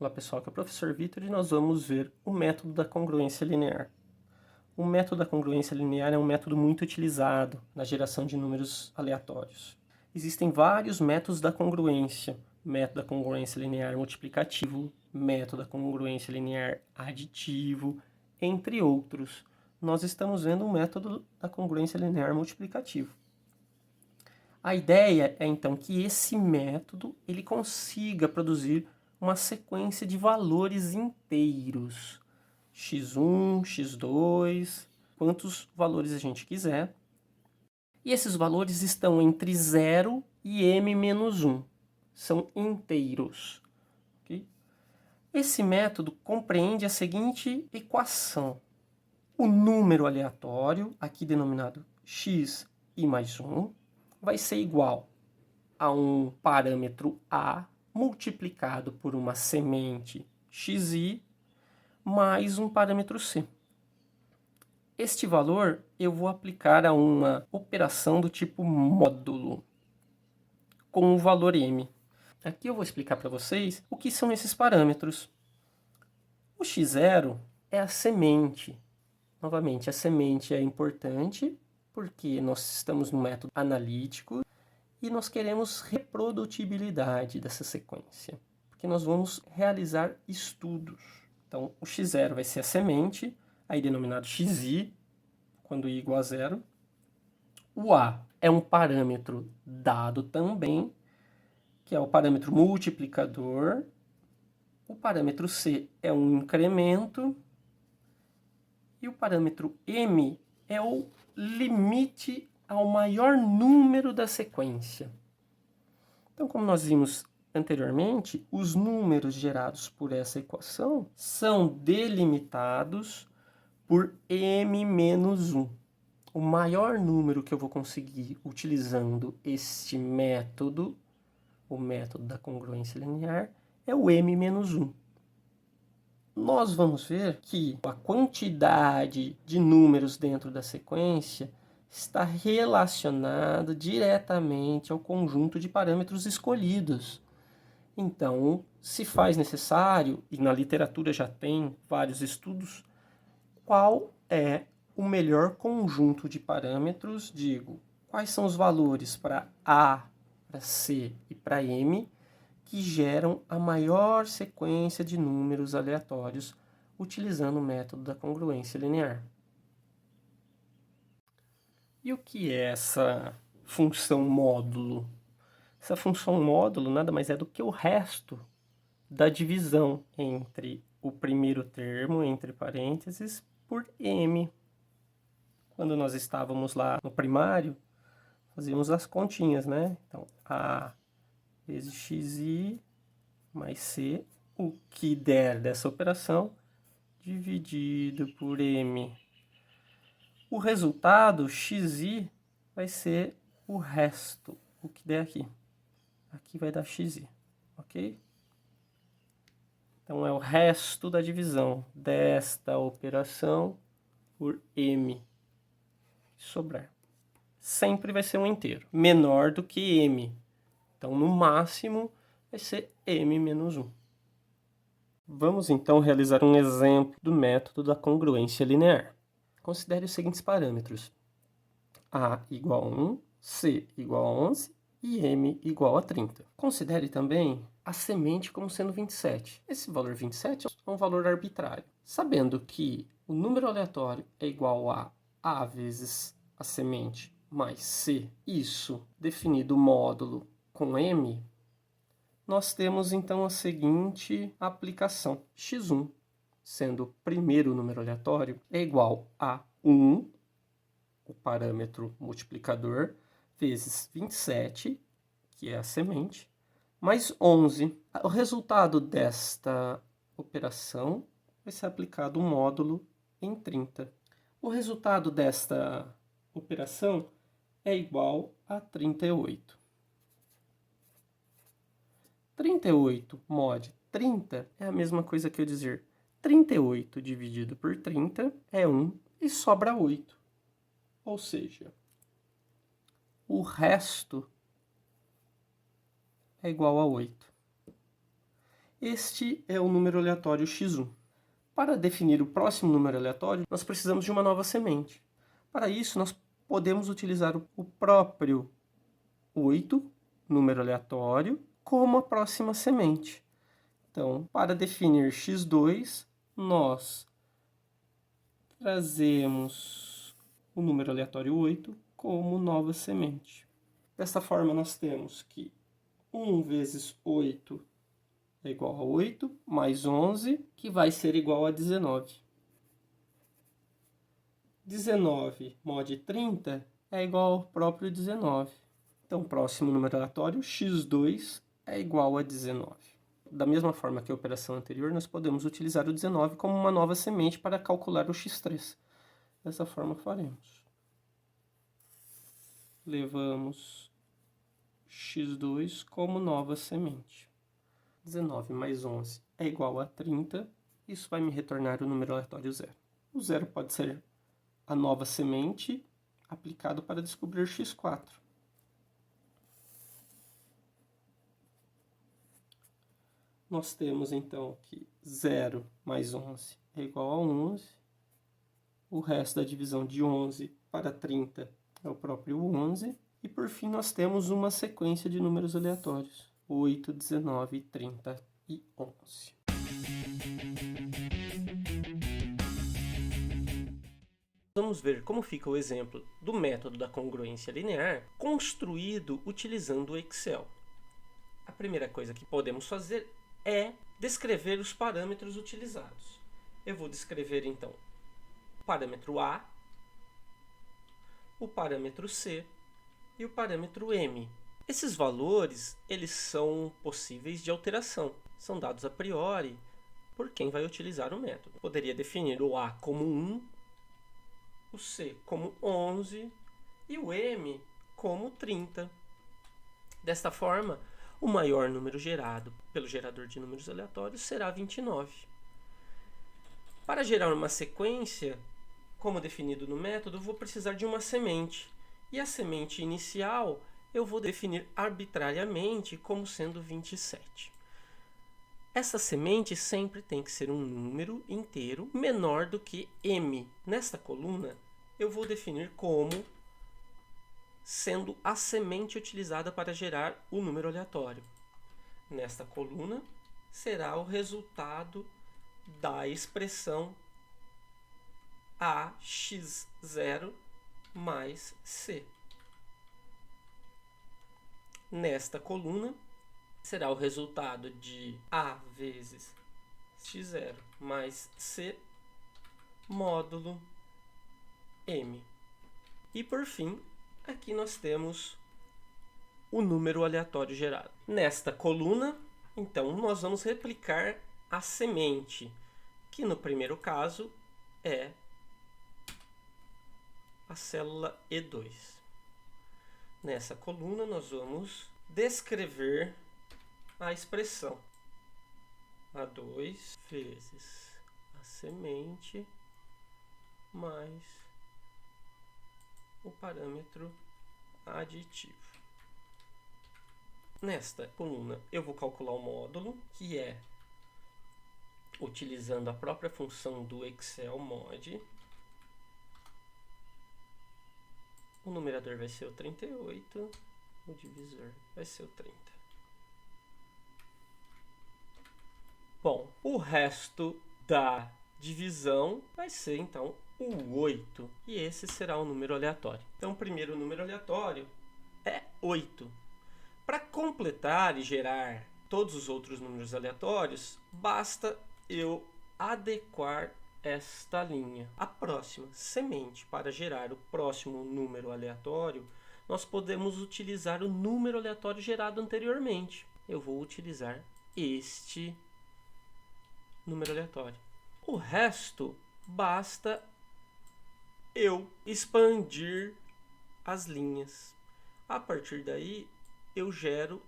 Olá pessoal, aqui é o professor Vitor e nós vamos ver o método da congruência linear. O método da congruência linear é um método muito utilizado na geração de números aleatórios. Existem vários métodos da congruência: método da congruência linear multiplicativo, método da congruência linear aditivo, entre outros. Nós estamos vendo o método da congruência linear multiplicativo. A ideia é então que esse método ele consiga produzir uma sequência de valores inteiros, x1, x2, quantos valores a gente quiser. E esses valores estão entre 0 e m-1, são inteiros. Okay? Esse método compreende a seguinte equação: o número aleatório, aqui denominado x e mais 1, vai ser igual a um parâmetro A multiplicado por uma semente xi mais um parâmetro C. Este valor eu vou aplicar a uma operação do tipo módulo com o valor m. Aqui eu vou explicar para vocês o que são esses parâmetros. O x0 é a semente. Novamente, a semente é importante porque nós estamos no método analítico e nós queremos reprodutibilidade dessa sequência, porque nós vamos realizar estudos. Então, o x0 vai ser a semente, aí denominado xi, quando i igual a 0. O a é um parâmetro dado também, que é o parâmetro multiplicador. O parâmetro c é um incremento. E o parâmetro m é o limite ao maior número da sequência. Então, como nós vimos anteriormente, os números gerados por essa equação são delimitados por m-1. O maior número que eu vou conseguir utilizando este método, o método da congruência linear, é o m-1. Nós vamos ver que a quantidade de números dentro da sequência está relacionada diretamente ao conjunto de parâmetros escolhidos. Então, se faz necessário, e na literatura já tem vários estudos, qual é o melhor conjunto de parâmetros, quais são os valores para A, para C e para M, que geram a maior sequência de números aleatórios utilizando o método da congruência linear. E o que é essa função módulo? Essa função módulo nada mais é do que o resto da divisão entre o primeiro termo, entre parênteses, por m. Quando nós estávamos lá no primário, fazíamos as continhas, né? Então, a vezes xi mais c, o que der dessa operação, dividido por m. O resultado, xi, vai ser o resto, o que der aqui. Aqui vai dar xi, ok? Então, é o resto da divisão desta operação por m que sobrar. Sempre vai ser um inteiro, menor do que m. Então, no máximo, vai ser m-1. Vamos, então, realizar um exemplo do método da congruência linear. Considere os seguintes parâmetros: a igual a 1, c igual a 11 e m igual a 30. Considere também a semente como sendo 27. Esse valor 27 é um valor arbitrário. Sabendo que o número aleatório é igual a vezes a semente mais c, isso definido o módulo com m, nós temos então a seguinte aplicação: x1, sendo o primeiro número aleatório, é igual a 1, o parâmetro multiplicador, vezes 27, que é a semente, mais 11. O resultado desta operação vai ser aplicado um módulo em 30. O resultado desta operação é igual a 38. 38 mod 30 é a mesma coisa que eu dizer 38 dividido por 30 é 1 e sobra 8. Ou seja, o resto é igual a 8. Este é o número aleatório x1. Para definir o próximo número aleatório, nós precisamos de uma nova semente. Para isso, nós podemos utilizar o próprio 8, número aleatório, como a próxima semente. Então, para definir x2, nós trazemos o número aleatório 8 como nova semente. Dessa forma, nós temos que 1 vezes 8 é igual a 8, mais 11, que vai ser igual a 19. 19 mod 30 é igual ao próprio 19. Então, o próximo número aleatório, x2, é igual a 19. Da mesma forma que a operação anterior, nós podemos utilizar o 19 como uma nova semente para calcular o x3. Dessa forma faremos. Levamos x2 como nova semente. 19 mais 11 é igual a 30. Isso vai me retornar o número aleatório 0. O 0 pode ser a nova semente aplicado para descobrir x4. Nós temos então que 0 mais 11 é igual a 11. O resto da divisão de 11 para 30 é o próprio 11. E por fim nós temos uma sequência de números aleatórios. 8, 19, 30 e 11. Vamos ver como fica o exemplo do método da congruência linear construído utilizando o Excel. A primeira coisa que podemos fazer é descrever os parâmetros utilizados. Eu vou descrever então o parâmetro A, o parâmetro C e o parâmetro M. Esses valores, eles são possíveis de alteração, são dados a priori por quem vai utilizar o método. Poderia definir o A como 1, o C como 11 e o M como 30. Desta forma, o maior número gerado pelo gerador de números aleatórios será 29. Para gerar uma sequência, como definido no método, eu vou precisar de uma semente. E a semente inicial eu vou definir arbitrariamente como sendo 27. Essa semente sempre tem que ser um número inteiro menor do que m. Nesta coluna, eu vou definir como sendo a semente utilizada para gerar o número aleatório. Nesta coluna, será o resultado da expressão AX0 mais C. Nesta coluna, será o resultado de A vezes x0 mais C módulo M. E por fim, aqui nós temos o número aleatório gerado. Nesta coluna, então, nós vamos replicar a semente, que no primeiro caso é a célula E2. Nessa coluna, nós vamos descrever a expressão A2 vezes a semente mais o parâmetro aditivo. Nesta coluna, eu vou calcular o módulo, que é utilizando a própria função do Excel mod. O numerador vai ser o 38, o divisor vai ser o 30. Bom, o resto da divisão vai ser, então, o 8. E esse será o número aleatório. Então, o primeiro número aleatório é 8. Para completar e gerar todos os outros números aleatórios, basta eu adequar esta linha. A próxima semente para gerar o próximo número aleatório, nós podemos utilizar o número aleatório gerado anteriormente. Eu vou utilizar este número aleatório. O resto, basta eu expandir as linhas. A partir daí, eu gero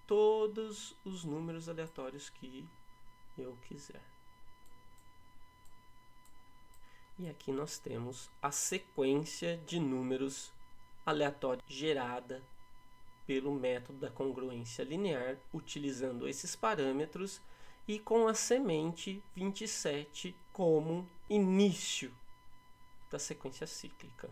todos os números aleatórios que eu quiser. E aqui nós temos a sequência de números aleatórios gerada pelo método da congruência linear, utilizando esses parâmetros e com a semente 27 como início da sequência cíclica.